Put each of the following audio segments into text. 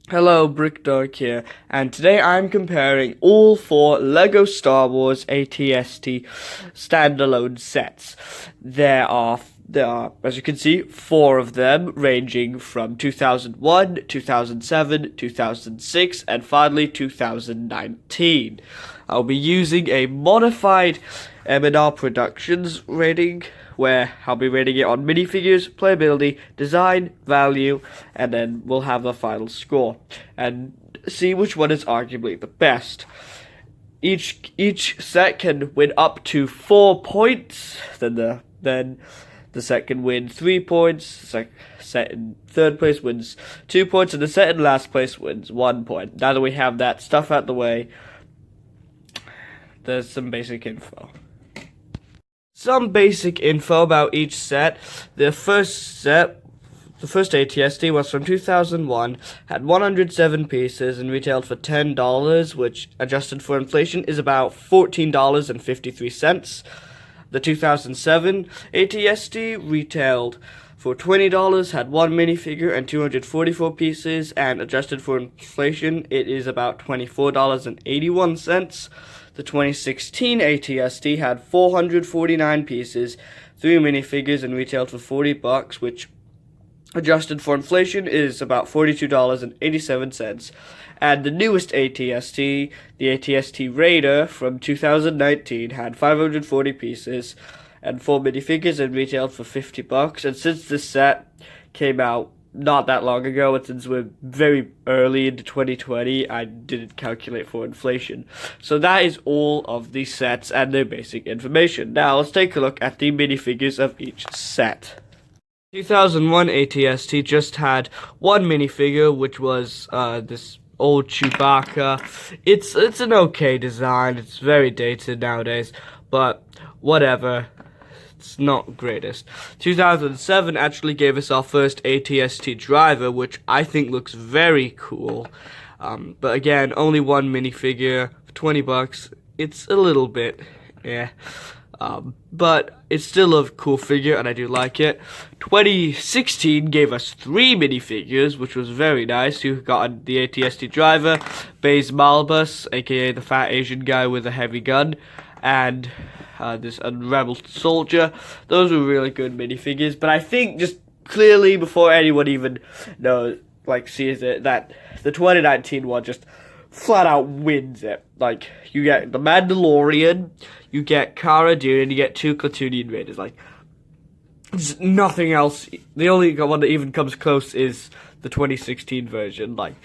Hello, Brickdark here, and today I'm comparing all four LEGO Star Wars ATST standalone sets. There are, as you can see, four of them, ranging from 2001, 2007, 2006, and finally 2019. I'll be using a modified M&R Productions rating, where I'll be rating it on minifigures, playability, design, value, and then we'll have the final score and see which one is arguably the best. Each set can win up to 4 points. Then the set can win 3 points. The set in third place wins 2 points, and the set in last place wins 1 point. Now that we have that stuff out the way, there's some basic info. Some basic info about each set. The first ATST was from 2001, had 107 pieces and retailed for $10, which adjusted for inflation is about $14.53. The 2007 ATST retailed for $20, had one minifigure and 244 pieces, and adjusted for inflation, it is about $24.81. The 2016 ATST had 449 pieces, 3 minifigures, and retailed for $40, which adjusted for inflation is about $42.87. And the newest ATST, the ATST Raider from 2019, had 540 pieces and 4 minifigures and retailed for $50. And since this set came out not that long ago, and since we're very early into 2020, I didn't calculate for inflation. So that is all of the sets and their basic information. Now let's take a look at the minifigures of each set. 2001 ATST just had one minifigure, which was this old Chewbacca. It's an okay design. It's very dated nowadays, but whatever. It's not greatest. 2007 actually gave us our first ATST driver, which I think looks very cool. But again, only one minifigure for $20. It's a little bit, but it's still a cool figure, and I do like it. 2016 gave us 3 minifigures, which was very nice. You got the ATST driver, Baze Malbus, aka the fat Asian guy with a heavy gun, and this unraveled soldier. Those were really good minifigures, but I think just clearly before anyone even sees it, that the 2019 one just flat out wins it. Like, you get the Mandalorian, you get Cara Dune, and you get 2 Klatooinian Raiders. Like, there's nothing else. The only one that even comes close is the 2016 version. Like,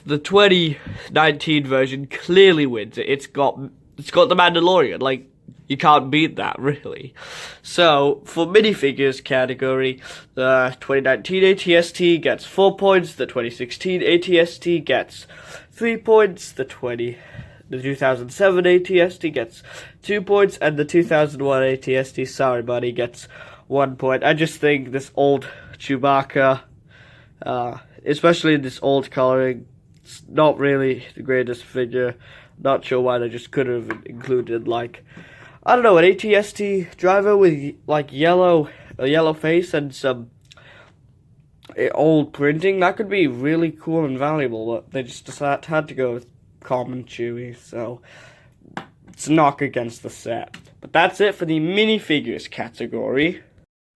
the 2019 version clearly wins it. It's got the Mandalorian. Like, you can't beat that, really. So, for minifigures category, the 2019 ATST gets 4 points, the 2016 ATST gets 3 points, the 2007 ATST gets 2 points, and the 2001 ATST, sorry buddy, gets 1 point. I just think this old Chewbacca, especially in this old coloring, it's not really the greatest figure. Not sure why they just could have included, like, I don't know, an ATST driver with, like, a yellow face and some old printing. That could be really cool and valuable, but they just had to go with common Chewie, so it's a knock against the set. But that's it for the minifigures category.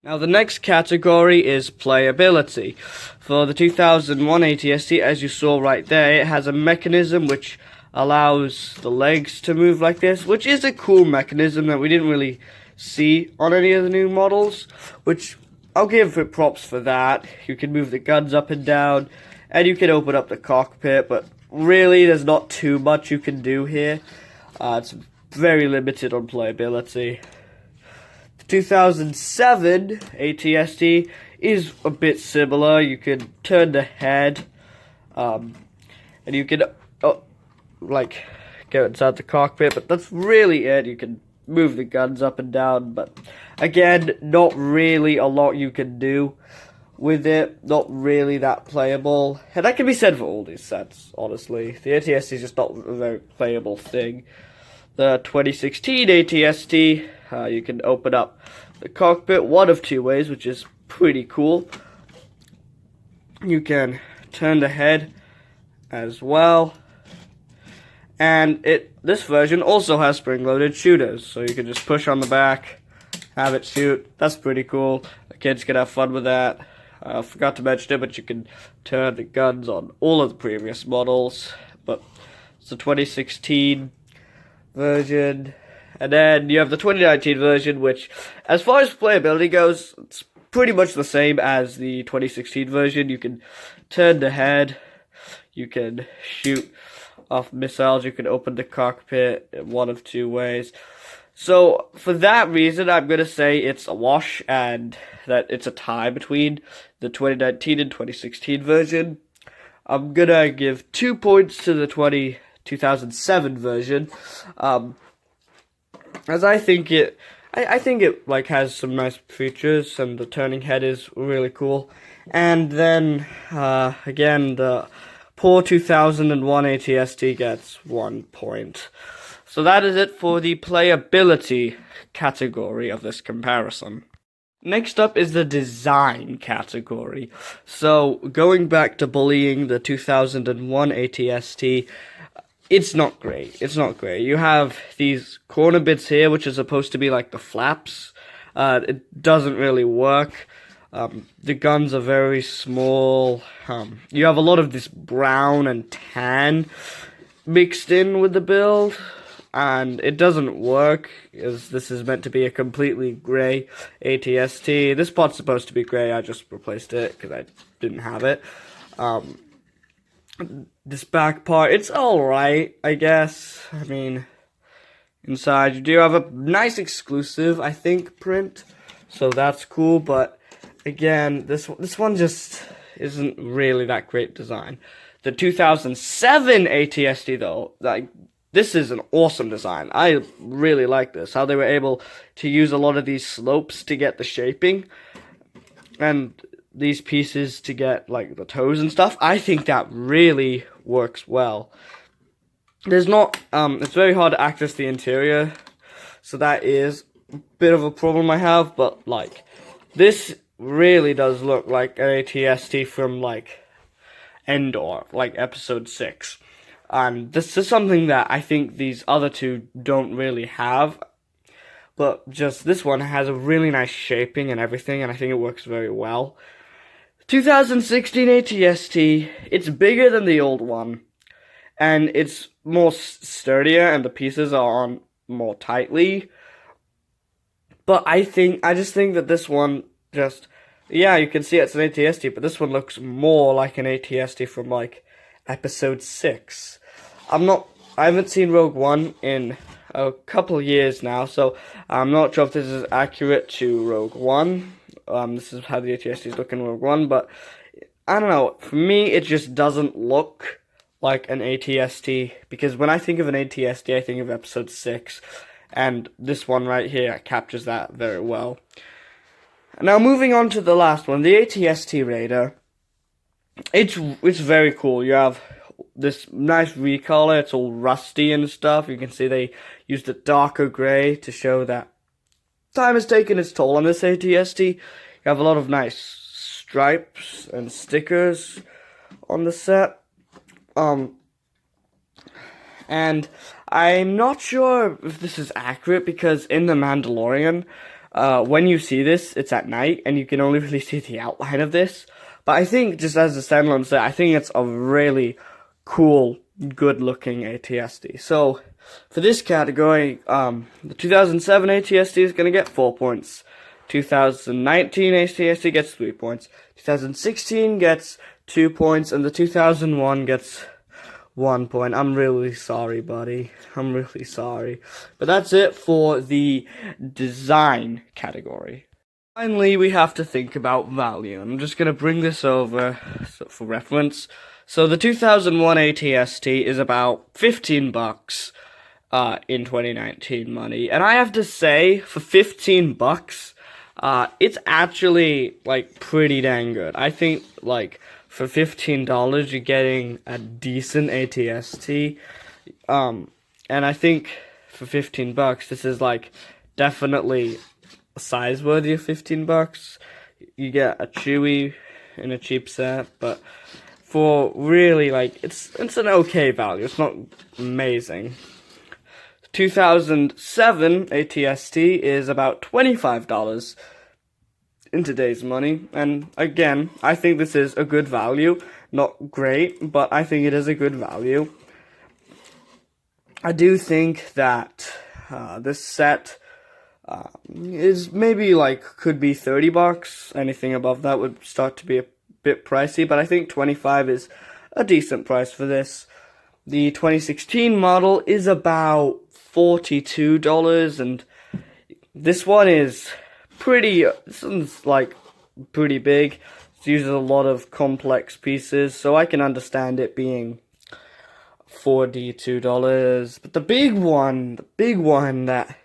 Now the next category is playability. For the 2001 ATST, as you saw right there, it has a mechanism which allows the legs to move like this, which is a cool mechanism that we didn't really see on any of the new models, which I'll give it props for that. You can move the guns up and down, and you can open up the cockpit, but really there's not too much you can do here. It's very limited on playability. The 2007 ATST is a bit similar. You can turn the head, and you can go inside the cockpit, but that's really it. You can move the guns up and down, but again, not really a lot you can do with it. Not really that playable, and that can be said for all these sets, honestly. The ATST is just not a very playable thing. The 2016 ATST, you can open up the cockpit one of 2 ways, which is pretty cool. You can turn the head as well. And this version also has spring-loaded shooters, so you can just push on the back, have it shoot. That's pretty cool. The kids can have fun with that. I forgot to mention it, but you can turn the guns on all of the previous models. But it's the 2016 version. And then you have the 2019 version, which, as far as playability goes, it's pretty much the same as the 2016 version. You can turn the head, you can shoot off missiles, you can open the cockpit in one of two ways. So, for that reason, I'm going to say it's a wash, and that it's a tie between the 2019 and 2016 version. I'm going to give 2 points to the 2007 version, as I think it like has some nice features, and the turning head is really cool. And then, again, the poor 2001 ATST gets 1 point. So that is it for the playability category of this comparison. Next up is the design category. So, going back to bullying the 2001 ATST, it's not great. It's not great. You have these corner bits here, which are supposed to be like the flaps. It doesn't really work. The guns are very small. You have a lot of this brown and tan mixed in with the build, and it doesn't work, as this is meant to be a completely grey ATST. This part's supposed to be grey, I just replaced it because I didn't have it. This back part, it's alright, I guess. I mean, inside you do have a nice exclusive, I think, print, so that's cool, but again, this one just isn't really that great design. The 2007 ATST, though, like, this is an awesome design. I really like this, how they were able to use a lot of these slopes to get the shaping, and these pieces to get, like, the toes and stuff. I think that really works well. There's not, it's very hard to access the interior, so that is a bit of a problem I have, but, like, this really does look like an ATST from, like, Endor, like Episode 6. And this is something that I think these other two don't really have, but just this one has a really nice shaping and everything, and I think it works very well. 2016 ATST, it's bigger than the old one, and it's more sturdier, and the pieces are on more tightly. But I just think that this one yeah, you can see it's an ATST, but this one looks more like an ATST from, like, Episode 6. I haven't seen Rogue One in a couple years now, so I'm not sure if this is accurate to Rogue One. This is how the ATST is looking in Rogue One, but I don't know. For me, it just doesn't look like an ATST, because when I think of an ATST, I think of Episode 6, and this one right here captures that very well. Now, moving on to the last one, the ATST Raider. It's very cool. You have this nice recolor. It's all rusty and stuff. You can see they used a darker gray to show that time has taken its toll on this ATST. You have a lot of nice stripes and stickers on the set. And I'm not sure if this is accurate, because in The Mandalorian, when you see this, it's at night, and you can only really see the outline of this. But I think, just as a standalone set, I think it's a really cool, good-looking ATST. So, for this category, the 2007 ATST is going to get 4 points. 2019 ATST gets 3 points. 2016 gets 2 points, and the 2001 gets 1 point. I'm really sorry, buddy. I'm really sorry. But that's it for the design category. Finally, we have to think about value. I'm just going to bring this over for reference. So the 2001 ATST is about $15 in 2019 money. And I have to say, for $15, it's actually, like, pretty dang good. I think, like, for $15, you're getting a decent ATST. And I think for $15, this is, like, definitely size worthy of $15. You get a Chewie in a cheap set, but for really, like, it's an okay value. It's not amazing. 2007 ATST is about $25 in today's money, and again, I think this is a good value. Not great, but I think it is a good value. I do think that this set is maybe like could be $30. Anything above that would start to be a bit pricey, but I think 25 is a decent price for this. The 2016 model is about $42, and this one is this one's like pretty big. It uses a lot of complex pieces, so I can understand it being $42. But the big one that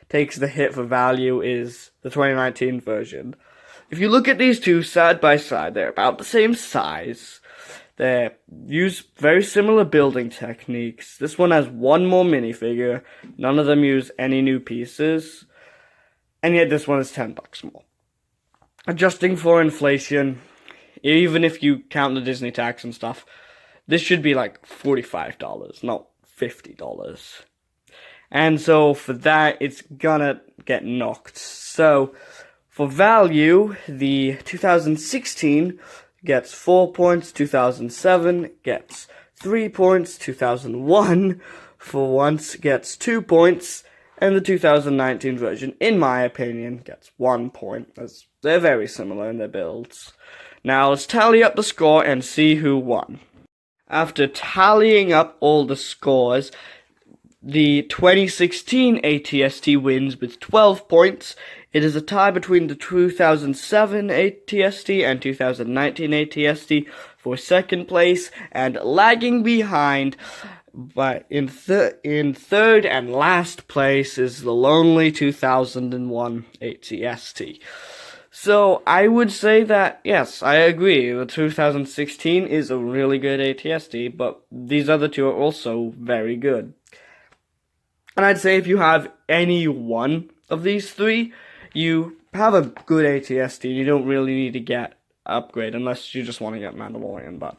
takes the hit for value is the 2019 version. If you look at these two side by side, they're about the same size. They use very similar building techniques. This one has one more minifigure. None of them use any new pieces. And yet this one is $10 more. Adjusting for inflation, even if you count the Disney tax and stuff, this should be like $45, not $50. And so for that, it's gonna get knocked. So for value, the 2016 gets 4 points, 2007 gets 3 points, 2001 for once gets 2 points, and the 2019 version, in my opinion, gets 1 point, as they're very similar in their builds. Now let's tally up the score and see who won. After tallying up all the scores, the 2016 ATST wins with 12 points. It is a tie between the 2007 ATST and 2019 ATST for second place, and lagging behind but in third and last place is the lonely 2001 ATST. So I would say that, yes, I agree, the 2016 is a really good ATST, but these other two are also very good. And I'd say if you have any one of these three, you have a good ATST. You don't really need to get upgrade unless you just want to get Mandalorian, but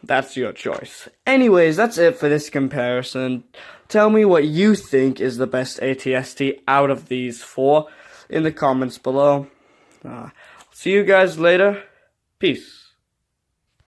that's your choice. Anyways, that's it for this comparison. Tell me what you think is the best ATST out of these four in the comments below. See you guys later. Peace.